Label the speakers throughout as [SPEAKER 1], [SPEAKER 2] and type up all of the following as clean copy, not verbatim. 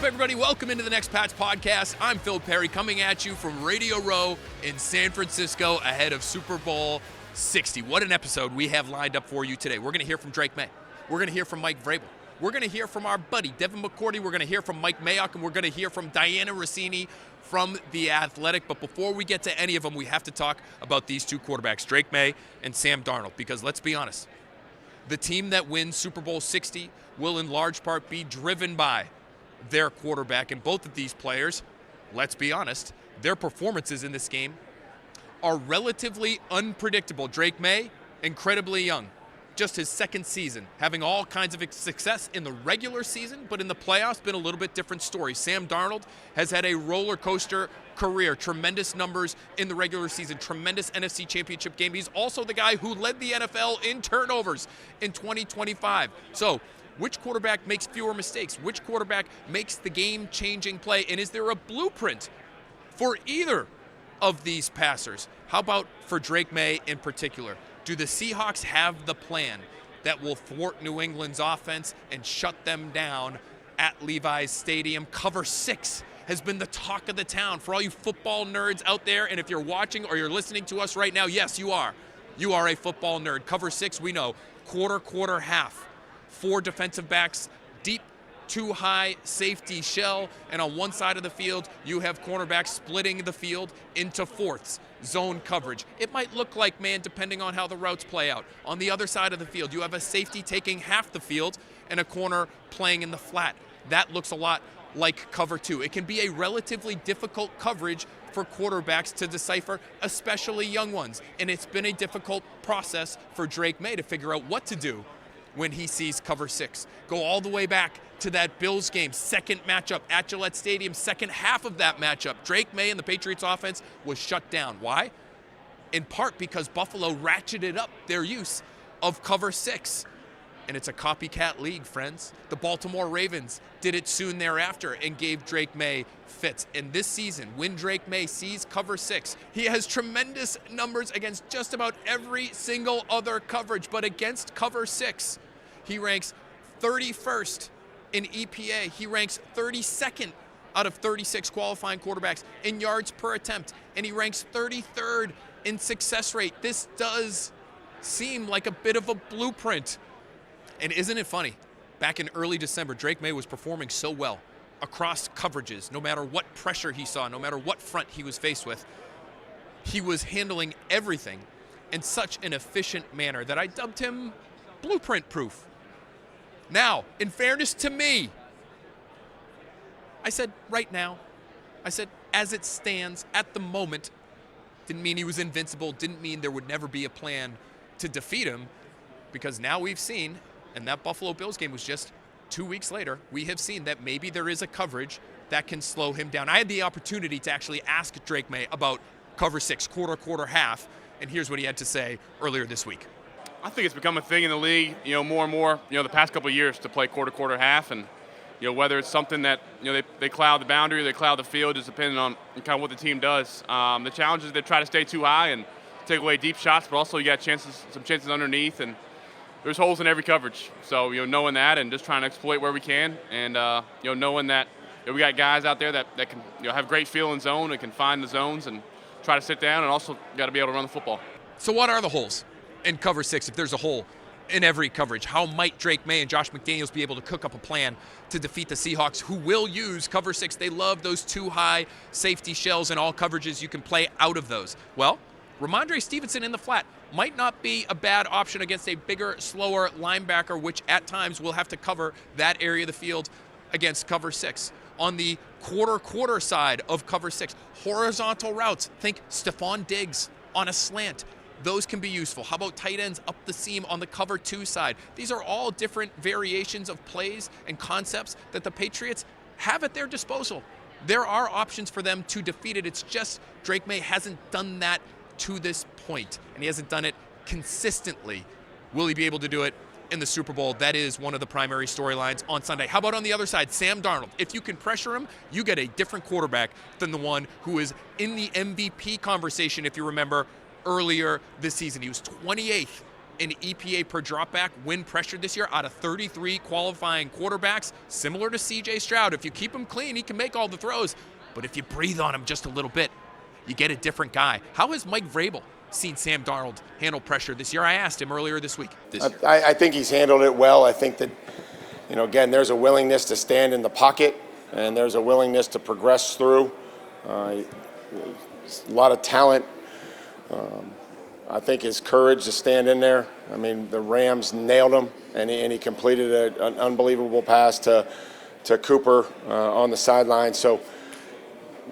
[SPEAKER 1] everybody? Welcome into the Next Pats podcast. I'm Phil Perry coming at you from Radio Row in San Francisco ahead of Super Bowl 60. What an episode we have lined up for you today. We're going to hear from Drake Maye. We're going to hear from Mike Vrabel. We're going to hear from our buddy Devin McCourty. We're going to hear from Mike Mayock, and we're going to hear from Dianna Russini from The Athletic. But before we get to any of them, we have to talk about these two quarterbacks, Drake Maye and Sam Darnold, because let's be honest, the team that wins Super Bowl 60 will in large part be driven by their quarterback, and both of these players, let's be honest, their performances in this game are relatively unpredictable. Drake Maye, incredibly young, just his second season, having all kinds of success in the regular season, but in the playoffs, been a little bit different story. Sam Darnold has had a roller coaster career, tremendous numbers in the regular season, tremendous NFC Championship game. He's also the guy who led the NFL in turnovers in 2025. So, which quarterback makes fewer mistakes? Which quarterback makes the game-changing play? And is there a blueprint for either of these passers? How about for Drake Maye in particular? Do the Seahawks have the plan that will thwart New England's offense and shut them down at Levi's Stadium? Cover 6 has been the talk of the town for all you football nerds out there. And if you're watching or you're listening to us right now, yes, you are. You are a football nerd. Cover 6, we know, quarter, half. 4 defensive backs, deep, too high safety shell, and on one side of the field, you have cornerbacks splitting the field into fourths, zone coverage. It might look like man depending on how the routes play out. On the other side of the field, you have a safety taking half the field and a corner playing in the flat. That looks a lot like cover 2. It can be a relatively difficult coverage for quarterbacks to decipher, especially young ones, and it's been a difficult process for Drake Maye to figure out what to do when he sees cover 6. Go all the way back to that Bills game, second matchup at Gillette Stadium, second half of that matchup. Drake Maye and the Patriots offense was shut down. Why? In part because Buffalo ratcheted up their use of cover 6. And it's a copycat league, friends. The Baltimore Ravens did it soon thereafter and gave Drake Maye fits. And this season, when Drake Maye sees cover 6, he has tremendous numbers against just about every single other coverage. But against cover 6, he ranks 31st in EPA. He ranks 32nd out of 36 qualifying quarterbacks in yards per attempt. And he ranks 33rd in success rate. This does seem like a bit of a blueprint. And isn't it funny? Back in early December, Drake Maye was performing so well across coverages, no matter what pressure he saw, no matter what front he was faced with. He was handling everything in such an efficient manner that I dubbed him blueprint proof. Now, in fairness to me, I said right now, I said as it stands at the moment, didn't mean he was invincible, didn't mean there would never be a plan to defeat him, because now we've seen, and that Buffalo Bills game was just 2 weeks later, we have seen that maybe there is a coverage that can slow him down. I had the opportunity to actually ask Drake Maye about cover 6, quarter, half, and here's what he had to say earlier this week.
[SPEAKER 2] I think it's become a thing in the league, more and more, the past couple of years to play quarter, half, and whether it's something that they cloud the boundary, they cloud the field, just depending on kind of what the team does. The challenge is they try to stay too high and take away deep shots, but also you got some chances underneath, and there's holes in every coverage. So knowing that and just trying to exploit where we can, and knowing that we got guys out there that can have great feel in zone and can find the zones and try to sit down, and also got to be able to run the football.
[SPEAKER 1] So what are the holes in cover 6 if there's a hole in every coverage? How might Drake Maye and Josh McDaniels be able to cook up a plan to defeat the Seahawks, who will use cover 6? They love those too high safety shells and all coverages. You can play out of those. Well, Ramondre Stevenson in the flat might not be a bad option against a bigger, slower linebacker, which at times will have to cover that area of the field against cover 6. On the quarter side of cover 6, horizontal routes, think Stephon Diggs on a slant. Those can be useful. How about tight ends up the seam on the cover 2 side? These are all different variations of plays and concepts that the Patriots have at their disposal. There are options for them to defeat it. It's just Drake Maye hasn't done that to this point, and he hasn't done it consistently. Will he be able to do it in the Super Bowl? That is one of the primary storylines on Sunday. How about on the other side, Sam Darnold? If you can pressure him, you get a different quarterback than the one who is in the MVP conversation, if you remember, earlier this season. He was 28th in EPA per dropback when pressured this year out of 33 qualifying quarterbacks, similar to C.J. Stroud. If you keep him clean, he can make all the throws. But if you breathe on him just a little bit, you get a different guy. How has Mike Vrabel seen Sam Darnold handle pressure this year? I asked him earlier this week.
[SPEAKER 3] I think he's handled it well. I think that, again, there's a willingness to stand in the pocket, and there's a willingness to progress through. A lot of talent. I think his courage to stand in there. I mean, the Rams nailed him, and he completed an unbelievable pass to Cooper on the sideline. So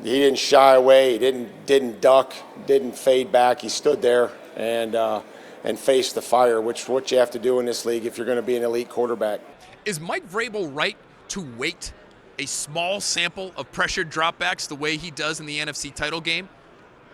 [SPEAKER 3] he didn't shy away. He didn't duck. Didn't fade back. He stood there and faced the fire, which what you have to do in this league if you're going to be an elite quarterback.
[SPEAKER 1] Is Mike Vrabel right to wait a small sample of pressured dropbacks the way he does in the NFC title game?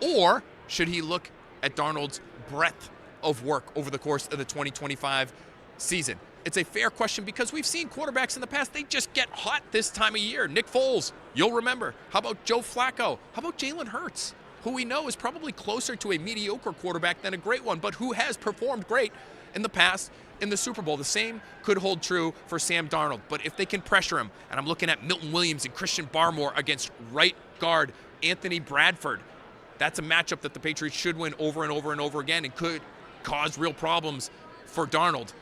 [SPEAKER 1] Or should he look at Darnold's breadth of work over the course of the 2025 season? It's a fair question because we've seen quarterbacks in the past, they just get hot this time of year. Nick Foles, you'll remember. How about Joe Flacco? How about Jalen Hurts, who we know is probably closer to a mediocre quarterback than a great one, but who has performed great in the past in the Super Bowl? The same could hold true for Sam Darnold, but if they can pressure him, and I'm looking at Milton Williams and Christian Barmore against right guard Anthony Bradford, that's a matchup that the Patriots should win over and over and over again and could cause real problems for Darnold.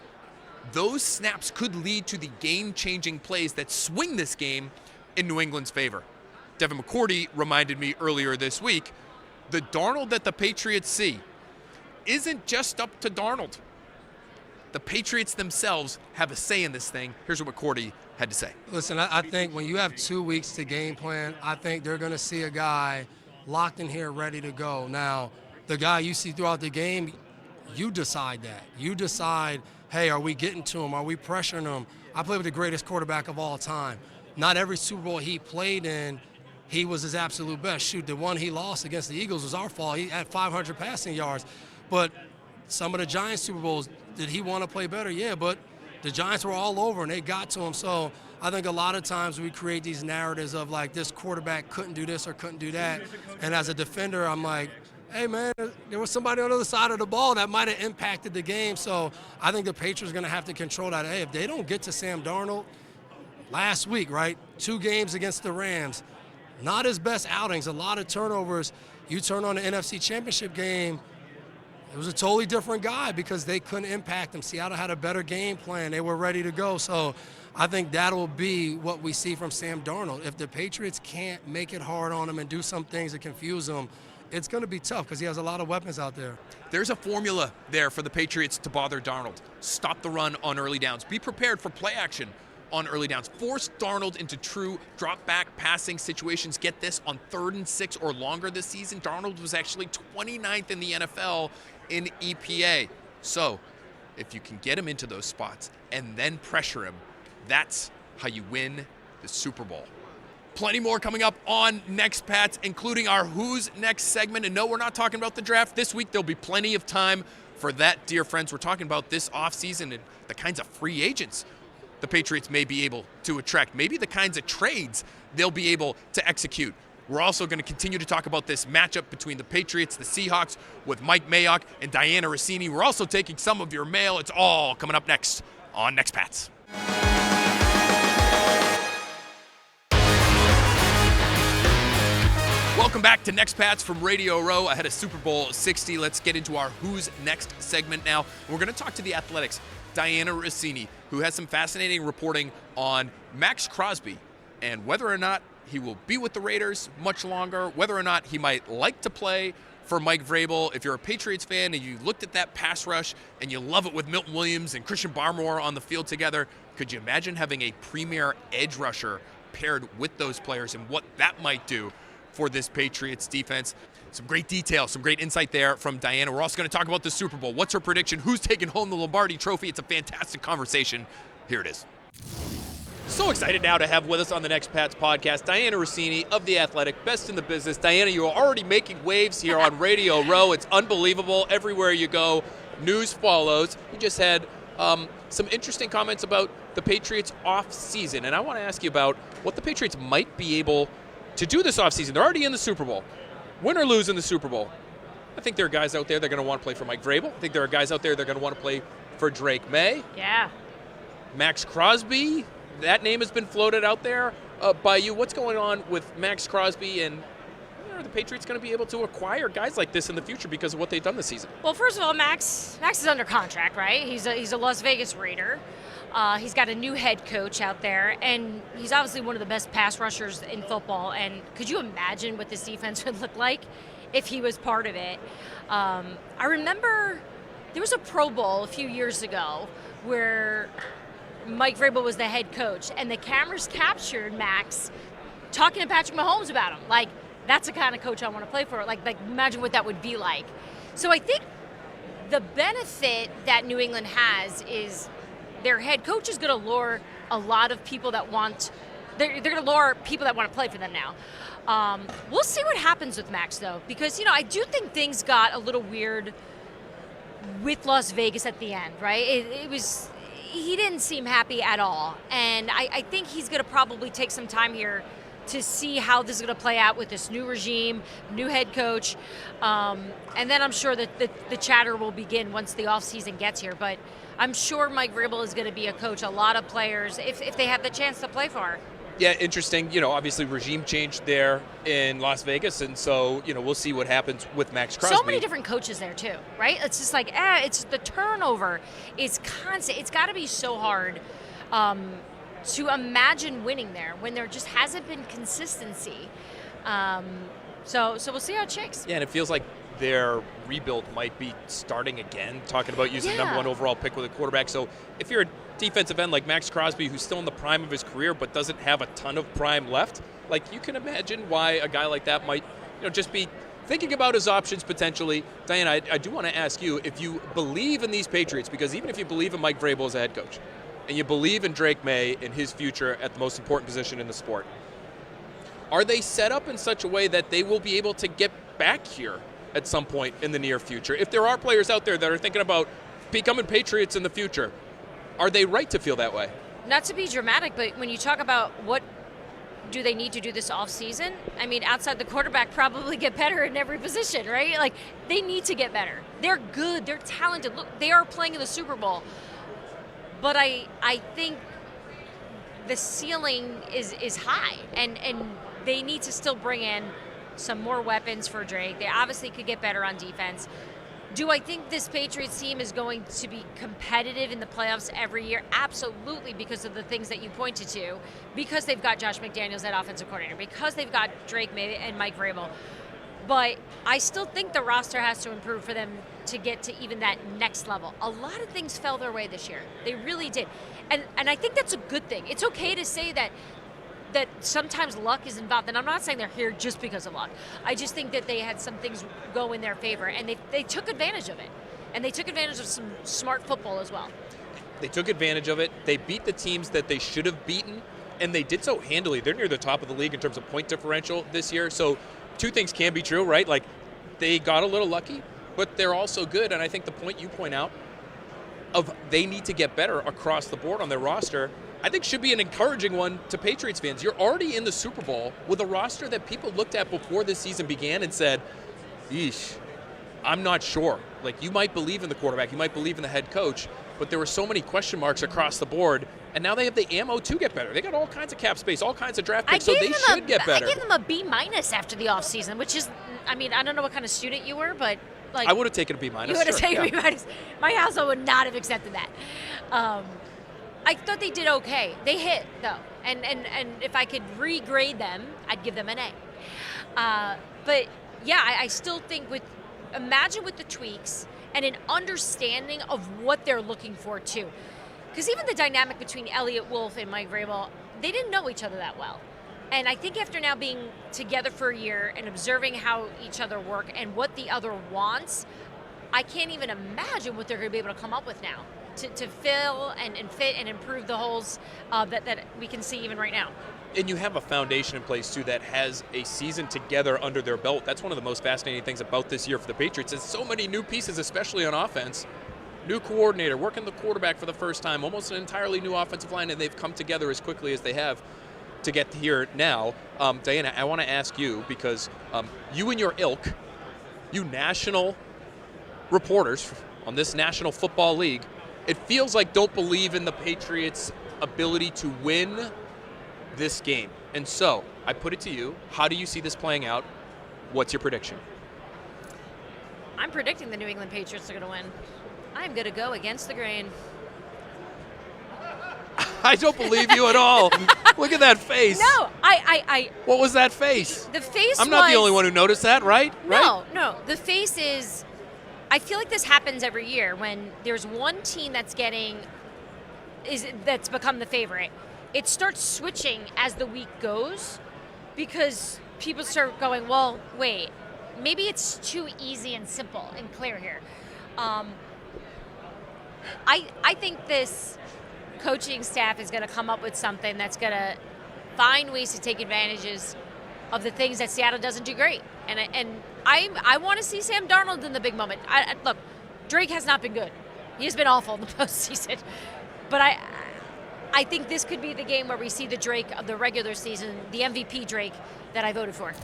[SPEAKER 1] Those snaps could lead to the game-changing plays that swing this game in New England's favor. Devin McCourty reminded me earlier this week, the Darnold that the Patriots see isn't just up to Darnold. The Patriots themselves have a say in this thing. Here's what McCourty had to say.
[SPEAKER 4] Listen, I think when you have 2 weeks to game plan, I think they're going to see a guy locked in here, ready to go. Now, the guy you see throughout the game, you decide that. You decide, hey, are we getting to him? Are we pressuring him? I played with the greatest quarterback of all time. Not every Super Bowl he played in, he was his absolute best. Shoot, the one he lost against the Eagles was our fault. He had 500 passing yards. But some of the Giants Super Bowls, did he want to play better? Yeah, but the Giants were all over and they got to him. So I think a lot of times we create these narratives of like this quarterback couldn't do this or couldn't do that. And as a defender, I'm like, hey, man, there was somebody on the other side of the ball that might have impacted the game. So I think the Patriots are going to have to control that. Hey, if they don't get to Sam Darnold last week, right, 2 games against the Rams, not his best outings, a lot of turnovers. You turn on the NFC Championship game, it was a totally different guy because they couldn't impact him. Seattle had a better game plan. They were ready to go. So I think that will be what we see from Sam Darnold. If the Patriots can't make it hard on him and do some things that confuse him, it's going to be tough because he has a lot of weapons out there.
[SPEAKER 1] There's a formula there for the Patriots to bother Darnold. Stop the run on early downs. Be prepared for play action on early downs. Force Darnold into true drop-back passing situations. Get this, on 3rd and 6 or longer this season, Darnold was actually 29th in the NFL in EPA. So if you can get him into those spots and then pressure him, that's how you win the Super Bowl. Plenty more coming up on Next Pats, including our Who's Next segment. And no, we're not talking about the draft this week. There'll be plenty of time for that, dear friends. We're talking about this offseason and the kinds of free agents the Patriots may be able to attract, maybe the kinds of trades they'll be able to execute. We're also going to continue to talk about this matchup between the Patriots, the Seahawks, with Mike Mayock and Dianna Russini. We're also taking some of your mail. It's all coming up next on Next Pats. Welcome back to Next Pats from Radio Row ahead of Super Bowl 60. Let's get into our Who's Next segment now. We're going to talk to the Athletic's Dianna Russini, who has some fascinating reporting on Maxx Crosby and whether or not he will be with the Raiders much longer, whether or not he might like to play for Mike Vrabel. If you're a Patriots fan and you looked at that pass rush and you love it with Milton Williams and Christian Barmore on the field together, could you imagine having a premier edge rusher paired with those players and what that might do for this Patriots defense? Some great detail, some great insight there from Dianna. We're also going to talk about the Super Bowl. What's her prediction? Who's taking home the Lombardi Trophy? It's a fantastic conversation. Here it is. So excited now to have with us on the Next Pats podcast, Dianna Russini of The Athletic, best in the business. Dianna, you are already making waves here on Radio Row. It's unbelievable. Everywhere you go, news follows. You just had some interesting comments about the Patriots off-season, and I want to ask you about what the Patriots might be able to do this off-season. They're already in the Super Bowl. Win or lose in the Super Bowl, I think there are guys out there that are going to want to play for Mike Vrabel. I think there are guys out there that are going to want to play for Drake Maye.
[SPEAKER 5] Yeah.
[SPEAKER 1] Maxx Crosby, that name has been floated out there by you. What's going on with Maxx Crosby, and are the Patriots going to be able to acquire guys like this in the future because of what they've done this season?
[SPEAKER 5] Well, first of all, Max is under contract, right? He's a Las Vegas Raider. He's got a new head coach out there, and he's obviously one of the best pass rushers in football. And could you imagine what this defense would look like if he was part of it? I remember there was a Pro Bowl a few years ago where Mike Vrabel was the head coach, and the cameras captured Max talking to Patrick Mahomes about him. Like, that's the kind of coach I want to play for. Like imagine what that would be like. So I think the benefit that New England has is their head coach is going to lure a lot of people that want. They're going to lure people that want to play for them now. We'll see what happens with Max though, because I do think things got a little weird with Las Vegas at the end, right? He didn't seem happy at all, and I think he's going to probably take some time here to see how this is going to play out with this new regime, new head coach, and then I'm sure that the chatter will begin once the offseason gets here. But I'm sure Mike Vrabel is going to be a coach a lot of players if they have the chance to play for.
[SPEAKER 1] Yeah, interesting. Obviously regime change there in Las Vegas, and so, we'll see what happens with Maxx Crosby.
[SPEAKER 5] So many different coaches there too, right? It's just like, it's the turnover is constant. It's got to be so hard to imagine winning there when there just hasn't been consistency. So we'll see how it shakes.
[SPEAKER 1] Yeah, and it feels like their rebuild might be starting again, talking about using the number 1 overall pick with a quarterback. So if you're a defensive end like Maxx Crosby, who's still in the prime of his career but doesn't have a ton of prime left, like, you can imagine why a guy like that might just be thinking about his options potentially. Dianna, I do want to ask you if you believe in these Patriots, because even if you believe in Mike Vrabel as a head coach, and you believe in Drake Maye and his future at the most important position in the sport, are they set up in such a way that they will be able to get back here at some point in the near future? If there are players out there that are thinking about becoming Patriots in the future, are they right to feel that way?
[SPEAKER 5] Not to be dramatic, but when you talk about what do they need to do this offseason, I mean, outside the quarterback, probably get better in every position, right? Like, they need to get better. They're good. They're talented. Look, they are playing in the Super Bowl. But I think the ceiling is high, and they need to still bring in some more weapons for Drake. They obviously could get better on defense. Do I think this Patriots team is going to be competitive in the playoffs every year? Absolutely, because of the things that you pointed to, because they've got Josh McDaniels at offensive coordinator, because they've got Drake Maye and Mike Vrabel. But I still think the roster has to improve for them to get to even that next level. A lot of things fell their way this year. They really did. And I think that's a good thing. It's okay to say that sometimes luck is involved. And I'm not saying they're here just because of luck. I just think that they had some things go in their favor, and they took advantage of it. And they took advantage of some smart football as well.
[SPEAKER 1] They took advantage of it. They beat the teams that they should have beaten, and they did so handily. They're near the top of the league in terms of point differential this year. So two things can be true, right? Like, they got a little lucky, but they're also good. And I think the point you point out of they need to get better across the board on their roster, I think should be an encouraging one to Patriots fans. You're already in the Super Bowl with a roster that people looked at before this season began and said, yeesh, I'm not sure. Like, you might believe in the quarterback, you might believe in the head coach, but there were so many question marks across the board, and now they have the ammo to get better. They got all kinds of cap space, all kinds of draft picks, so they should get better.
[SPEAKER 5] I gave them a B- after the offseason, which is, I mean, I don't know what kind of student you were, but like,
[SPEAKER 1] I would have taken a B-.
[SPEAKER 5] You would have taken a B-. My household would not have accepted that. I thought they did okay. They hit, though. And if I could regrade them, I'd give them an A. But, yeah, I still think imagine with the tweaks and an understanding of what they're looking for, too. Because even the dynamic between Elliott Wolf and Mike Vrabel, they didn't know each other that well. And I think after now being together for a year and observing how each other work and what the other wants, I can't even imagine what they're going to be able to come up with now to fill and fit and improve the holes that we can see even right now.
[SPEAKER 1] And you have a foundation in place, too, that has a season together under their belt. That's one of the most fascinating things about this year for the Patriots is so many new pieces, especially on offense. New coordinator, working the quarterback for the first time, almost an entirely new offensive line, and they've come together as quickly as they have to get here now. Dianna, I want to ask you, because you and your ilk you national reporters on this National Football League, it feels like don't believe in the Patriots' ability to win this game. And so, I put it to you, how do you see this playing out? What's your prediction?
[SPEAKER 5] I'm predicting the New England Patriots are going to win. I'm going to go against the grain.
[SPEAKER 1] I don't believe you at all. Look at that face.
[SPEAKER 5] No,
[SPEAKER 1] What was that face?
[SPEAKER 5] The face
[SPEAKER 1] I'm not
[SPEAKER 5] was,
[SPEAKER 1] the only one who noticed that, right?
[SPEAKER 5] No, no. The face is, I feel like this happens every year when there's one team that's become the favorite. It starts switching as the week goes because people start going, well, wait, maybe it's too easy and simple and clear here. I think this coaching staff is going to come up with something that's going to find ways to take advantages of the things that Seattle doesn't do great. And I want to see Sam Darnold in the big moment. Look, Drake has not been good. He has been awful in the postseason. But I think this could be the game where we see the Drake of the regular season, the MVP Drake that I voted for.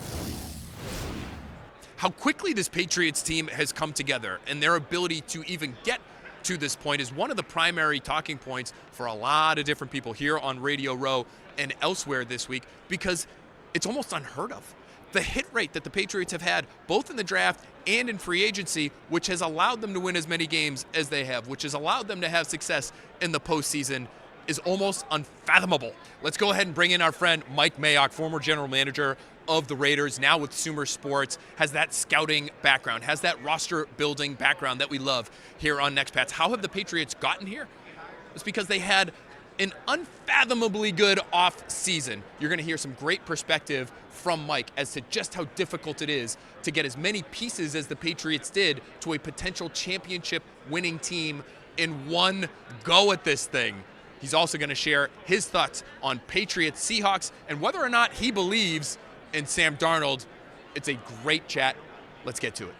[SPEAKER 1] How quickly this Patriots team has come together and their ability to even get to this point is one of the primary talking points for a lot of different people here on Radio Row and elsewhere this week, because it's almost unheard of. The hit rate that the Patriots have had both in the draft and in free agency, which has allowed them to win as many games as they have, which has allowed them to have success in the postseason, is almost unfathomable. Let's go ahead and bring in our friend Mike Mayock, former general manager of the Raiders, now with SumerSports, has that scouting background, has that roster building background that we love here on Next Pats. How have the Patriots gotten here? It's because they had an unfathomably good off season. You're going to hear some great perspective from Mike as to just how difficult it is to get as many pieces as the Patriots did to a potential championship winning team in one go at this thing. He's also going to share his thoughts on Patriots-Seahawks and whether or not he believes in Sam Darnold. It's a great chat. Let's get to it.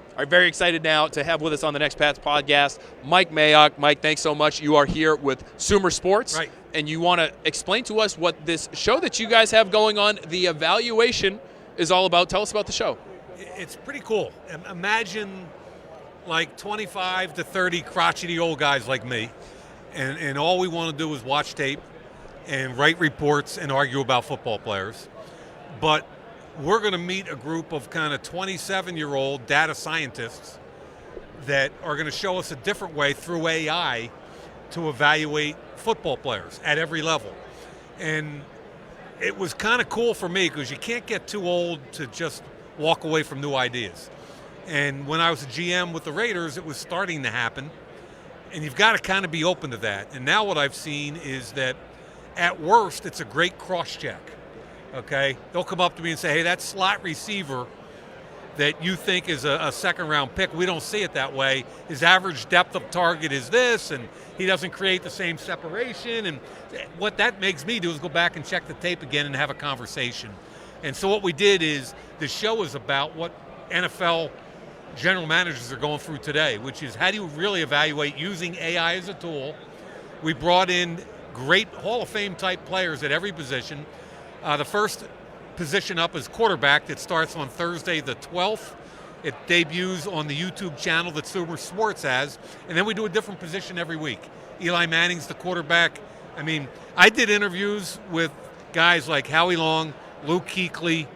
[SPEAKER 1] All right, very excited now to have with us on the Next Pats podcast, Mike Mayock. Mike, thanks so much. You are here with SumerSports.
[SPEAKER 6] Right.
[SPEAKER 1] And you want to explain to us what this show that you guys have going on, The Evaluation, is all about. Tell us about the show.
[SPEAKER 6] It's pretty cool. Imagine like 25 to 30 crotchety old guys like me, and all we want to do is watch tape and write reports and argue about football players. But we're going to meet a group of kind of 27-year-old data scientists that are going to show us a different way through AI to evaluate football players at every level. And it was kind of cool for me because you can't get too old to just walk away from new ideas. And when I was a GM with the Raiders, it was starting to happen. And you've got to kind of be open to that. And now what I've seen is that at worst, it's a great cross-check. Okay? They'll come up to me and say, hey, that slot receiver that you think is a second-round pick, we don't see it that way. His average depth of target is this, and he doesn't create the same separation. And what that makes me do is go back and check the tape again and have a conversation. And so what we did is the show is about what NFL general managers are going through today, which is how do you really evaluate using AI as a tool. We brought in great Hall of Fame type players at every position. The first position up is quarterback that starts on Thursday the 12th. It debuts on the YouTube channel that SumerSports has, and then we do a different position every week. Eli Manning's the quarterback. I mean, I did interviews with guys like Howie Long, Luke Kuechly,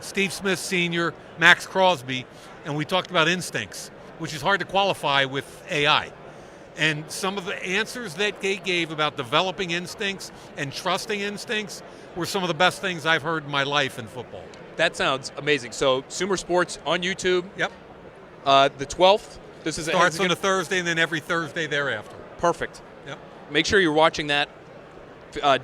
[SPEAKER 6] Steve Smith Sr., Maxx Crosby, and we talked about instincts, which is hard to qualify with AI. And some of the answers that they gave about developing instincts and trusting instincts were some of the best things I've heard in my life in football.
[SPEAKER 1] That sounds amazing. So, SumerSports on YouTube.
[SPEAKER 6] Yep.
[SPEAKER 1] The 12th. This is
[SPEAKER 6] starts on a Thursday and then every Thursday thereafter.
[SPEAKER 1] Perfect.
[SPEAKER 6] Yep.
[SPEAKER 1] Make sure you're watching that,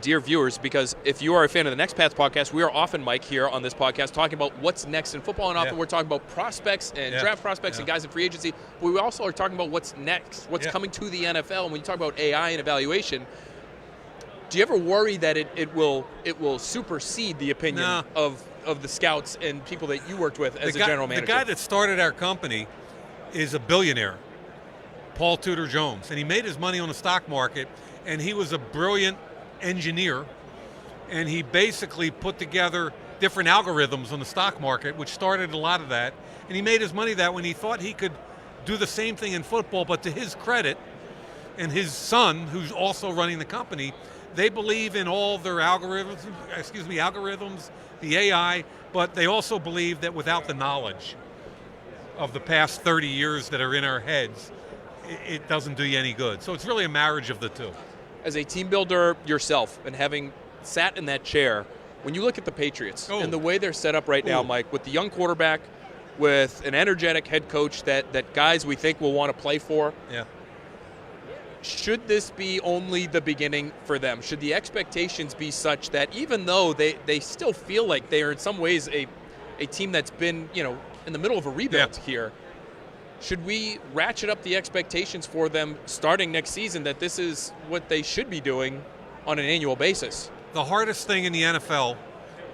[SPEAKER 1] dear viewers, because if you are a fan of the Next Path podcast, we are often, Mike, here on this podcast talking about what's next in football, and often we're talking about prospects and draft prospects and guys in free agency, but we also are talking about what's next, what's coming to the NFL. And when you talk about AI and evaluation, do you ever worry that it will supersede the opinion of the scouts and people that you worked with as a general manager?
[SPEAKER 6] The guy that started our company is a billionaire, Paul Tudor Jones, and he made his money on the stock market, and he was a brilliant engineer, and he basically put together different algorithms on the stock market, which started a lot of that. And he made his money that when he thought he could do the same thing in football, but to his credit, and his son, who's also running the company, they believe in all their algorithms, the AI, but they also believe that without the knowledge of the past 30 years that are in our heads, it doesn't do you any good. So it's really a marriage of the two.
[SPEAKER 1] As a team builder yourself and having sat in that chair, when you look at the Patriots and the way they're set up right now, Mike, with the young quarterback, with an energetic head coach that guys we think will want to play for, should this be only the beginning for them? Should the expectations be such that even though they still feel like they are in some ways a team that's been, in the middle of a rebuild here, should we ratchet up the expectations for them starting next season that this is what they should be doing on an annual basis?
[SPEAKER 6] The hardest thing in the NFL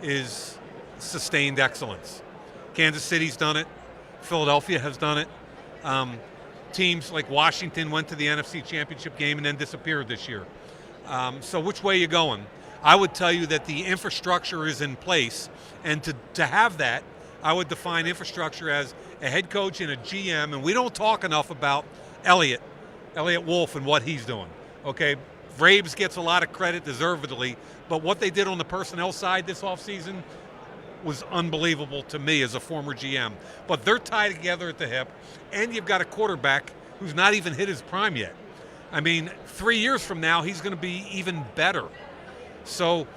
[SPEAKER 6] is sustained excellence. Kansas City's done it. Philadelphia has done it. Teams like Washington went to the NFC Championship game and then disappeared this year. So which way are you going? I would tell you that the infrastructure is in place, and to have that, I would define infrastructure as a head coach and a GM, and we don't talk enough about Elliott Wolf and what he's doing. Okay, Vrabes gets a lot of credit deservedly, but what they did on the personnel side this offseason was unbelievable to me as a former GM. But they're tied together at the hip, and you've got a quarterback who's not even hit his prime yet. I mean, 3 years from now, he's going to be even better. So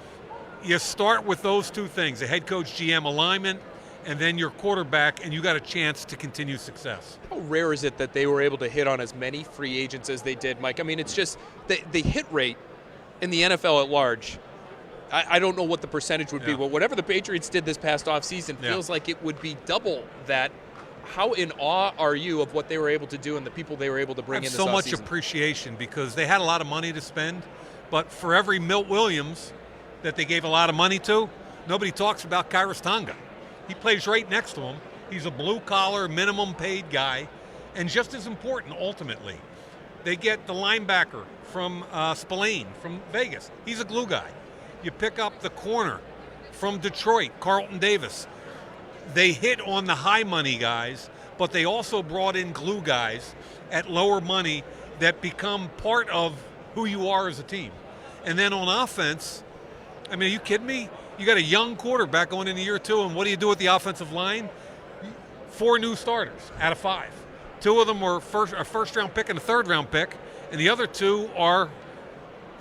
[SPEAKER 6] you start with those two things, a head coach GM alignment, and then your quarterback, and you got a chance to continue success.
[SPEAKER 1] How rare is it that they were able to hit on as many free agents as they did, Mike? I mean, it's just the hit rate in the NFL at large. I don't know what the percentage would be, but whatever the Patriots did this past offseason feels like it would be double that. How in awe are you of what they were able to do and the people they were able to bring in this offseason?
[SPEAKER 6] So much appreciation because they had a lot of money to spend, but for every Milt Williams that they gave a lot of money to, nobody talks about Kairos Tonga. He plays right next to him. He's a blue-collar, minimum-paid guy, and just as important, ultimately, they get the linebacker from Spillane from Vegas. He's a glue guy. You pick up the corner from Detroit, Carlton Davis. They hit on the high money guys, but they also brought in glue guys at lower money that become part of who you are as a team. And then on offense, I mean, are you kidding me? You got a young quarterback going into year two, and what do you do with the offensive line? 4 new starters out of 5. 2 of them were a first-round pick and a third-round pick, and the other 2 are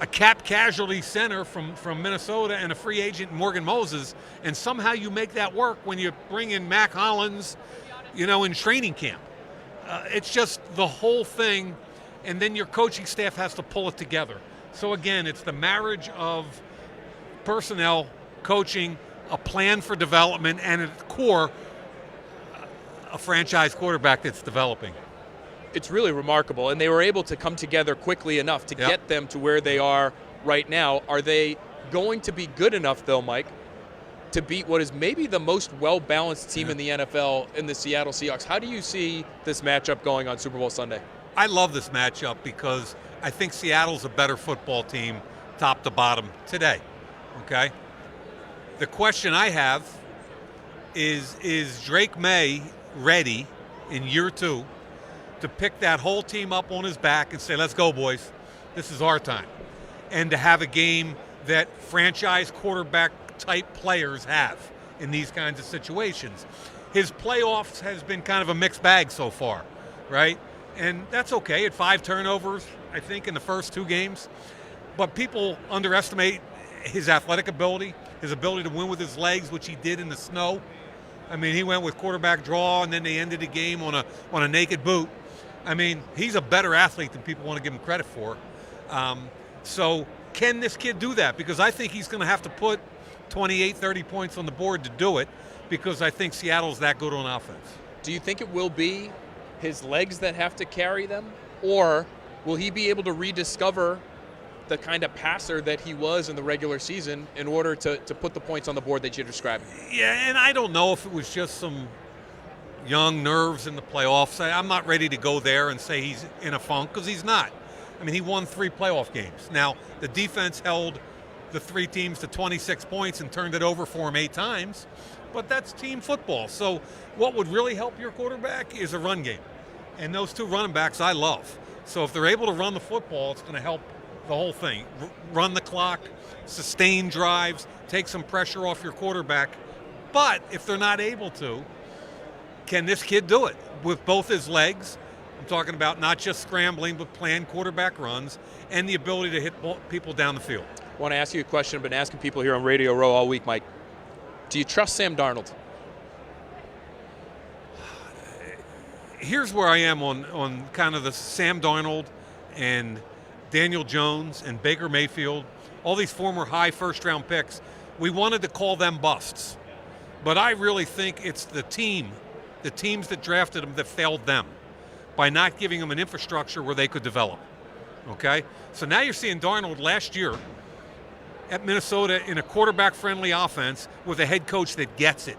[SPEAKER 6] a cap casualty center from Minnesota and a free agent, Morgan Moses, and somehow you make that work when you bring in Mac Hollins, in training camp. It's just the whole thing, and then your coaching staff has to pull it together. So again, it's the marriage of personnel, coaching, a plan for development, and at the core, a franchise quarterback that's developing.
[SPEAKER 1] It's really remarkable, and they were able to come together quickly enough to get them to where they are right now. Are they going to be good enough, though, Mike, to beat what is maybe the most well-balanced team in the NFL in the Seattle Seahawks? How do you see this matchup going on Super Bowl Sunday?
[SPEAKER 6] I love this matchup because I think Seattle's a better football team top to bottom today, okay? The question I have is Drake Maye ready in year 2 to pick that whole team up on his back and say, let's go, boys. This is our time. And to have a game that franchise quarterback type players have in these kinds of situations. His playoffs has been kind of a mixed bag so far, right? And that's okay at 5 turnovers, I think, in the first 2 games. But people underestimate his athletic ability, his ability to win with his legs, which he did in the snow. I mean, he went with quarterback draw, and then they ended the game on a naked boot. I mean, he's a better athlete than people want to give him credit for. So can this kid do that? Because I think he's going to have to put 28, 30 points on the board to do it because I think Seattle's that good on offense.
[SPEAKER 1] Do you think it will be his legs that have to carry them? Or will he be able to rediscover the kind of passer that he was in the regular season in order to put the points on the board that you're describing?
[SPEAKER 6] Yeah, and I don't know if it was just some young nerves in the playoffs. I'm not ready to go there and say he's in a funk because he's not. I mean, he won 3 playoff games. Now, the defense held the 3 teams to 26 points and turned it over for them 8 times, but that's team football. So what would really help your quarterback is a run game. And those 2 running backs I love. So if they're able to run the football, it's going to help the whole thing. Run the clock, sustain drives, take some pressure off your quarterback. But if they're not able to, can this kid do it with both his legs? I'm talking about not just scrambling, but planned quarterback runs and the ability to hit people down the field.
[SPEAKER 1] I want to ask you a question. I've been asking people here on Radio Row all week, Mike. Do you trust Sam Darnold?
[SPEAKER 6] Here's where I am on kind of the Sam Darnold and Daniel Jones and Baker Mayfield, all these former high first-round picks. We wanted to call them busts. But I really think it's the teams that drafted them that failed them by not giving them an infrastructure where they could develop. Okay? So now you're seeing Darnold last year at Minnesota in a quarterback-friendly offense with a head coach that gets it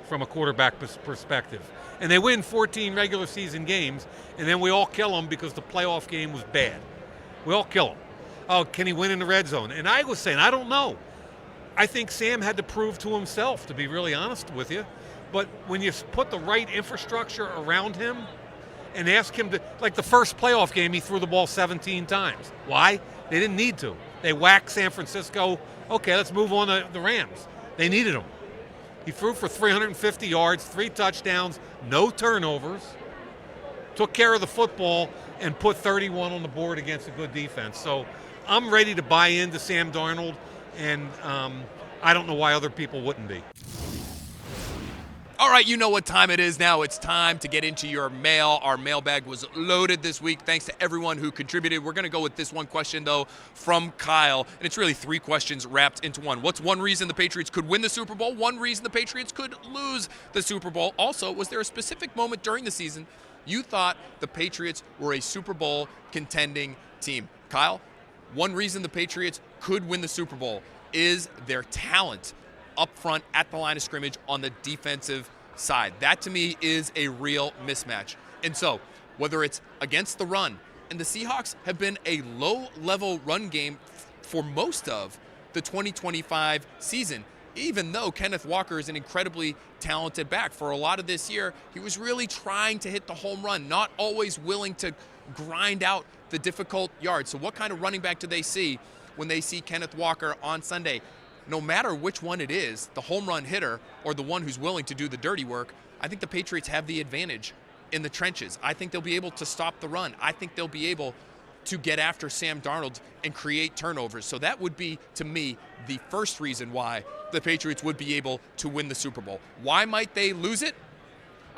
[SPEAKER 6] from a quarterback perspective. And they win 14 regular season games, and then we all kill them because the playoff game was bad. We all kill them. Oh, can he win in the red zone? And I was saying, I don't know. I think Sam had to prove to himself, to be really honest with you. But when you put the right infrastructure around him and ask him to, like the first playoff game, he threw the ball 17 times. Why? They didn't need to. They whacked San Francisco. Okay, let's move on to the Rams. They needed him. He threw for 350 yards, 3 touchdowns, no turnovers, took care of the football, and put 31 on the board against a good defense. So I'm ready to buy into Sam Darnold, and I don't know why other people wouldn't be.
[SPEAKER 1] All right, you know what time it is now. It's time to get into your mail. Our mailbag was loaded this week. Thanks to everyone who contributed. We're going to go with this one question, though, from Kyle. And it's really 3 questions wrapped into one. What's one reason the Patriots could win the Super Bowl? One reason the Patriots could lose the Super Bowl? Also, was there a specific moment during the season you thought the Patriots were a Super Bowl contending team? Kyle, one reason the Patriots could win the Super Bowl is their talent up front at the line of scrimmage on the defensive side. That to me is a real mismatch. And so, whether it's against the run, and the Seahawks have been a low-level run game for most of the 2025 season, even though Kenneth Walker is an incredibly talented back. For a lot of this year, he was really trying to hit the home run, not always willing to grind out the difficult yards. So what kind of running back do they see when they see Kenneth Walker on Sunday? No matter which one it is, the home run hitter or the one who's willing to do the dirty work, I think the Patriots have the advantage in the trenches. I think they'll be able to stop the run. I think they'll be able to get after Sam Darnold and create turnovers. So that would be, to me, the first reason why the Patriots would be able to win the Super Bowl. Why might they lose it?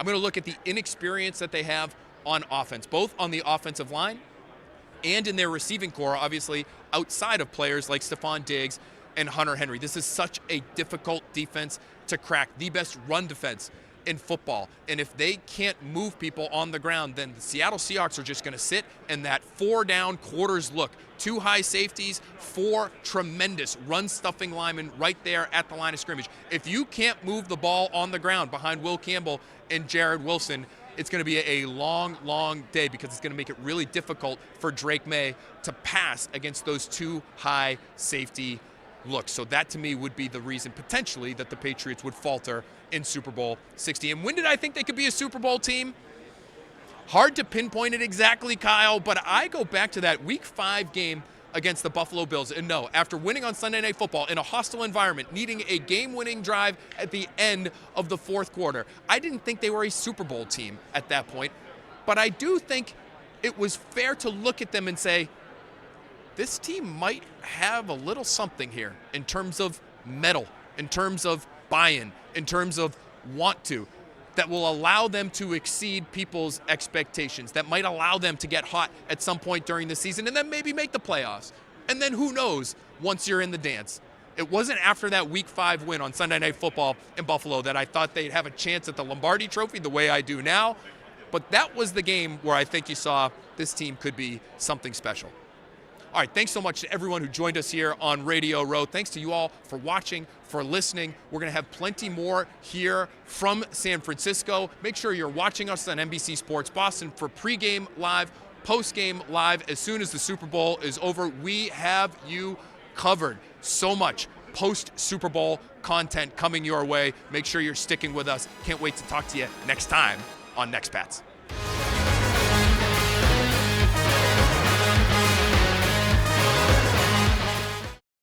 [SPEAKER 1] I'm going to look at the inexperience that they have on offense, both on the offensive line and in their receiving core, obviously, outside of players like Stephon Diggs and Hunter Henry. This is such a difficult defense to crack, the best run defense in football. And if they can't move people on the ground, then the Seattle Seahawks are just going to sit in that 4-down quarters look. 2 high safeties, 4 tremendous run-stuffing linemen right there at the line of scrimmage. If you can't move the ball on the ground behind Will Campbell and Jared Wilson, it's going to be a long, long day because it's going to make it really difficult for Drake Maye to pass against those 2 high safety looks. So that, to me, would be the reason, potentially, that the Patriots would falter in Super Bowl 60. And when did I think they could be a Super Bowl team? Hard to pinpoint it exactly, Kyle, but I go back to that Week 5 game against the Buffalo Bills. And no, after winning on Sunday Night Football in a hostile environment, needing a game-winning drive at the end of the 4th quarter, I didn't think they were a Super Bowl team at that point. But I do think it was fair to look at them and say, this team might have a little something here in terms of mettle, in terms of buy-in, in terms of want to, that will allow them to exceed people's expectations, that might allow them to get hot at some point during the season and then maybe make the playoffs. And then who knows once you're in the dance. It wasn't after that Week 5 win on Sunday Night Football in Buffalo that I thought they'd have a chance at the Lombardi Trophy the way I do now. But that was the game where I think you saw this team could be something special. All right, thanks so much to everyone who joined us here on Radio Row. Thanks to you all for watching, for listening. We're going to have plenty more here from San Francisco. Make sure you're watching us on NBC Sports Boston for pregame live, postgame live. As soon as the Super Bowl is over, we have you covered so much post-Super Bowl content coming your way. Make sure you're sticking with us. Can't wait to talk to you next time on Next Pats.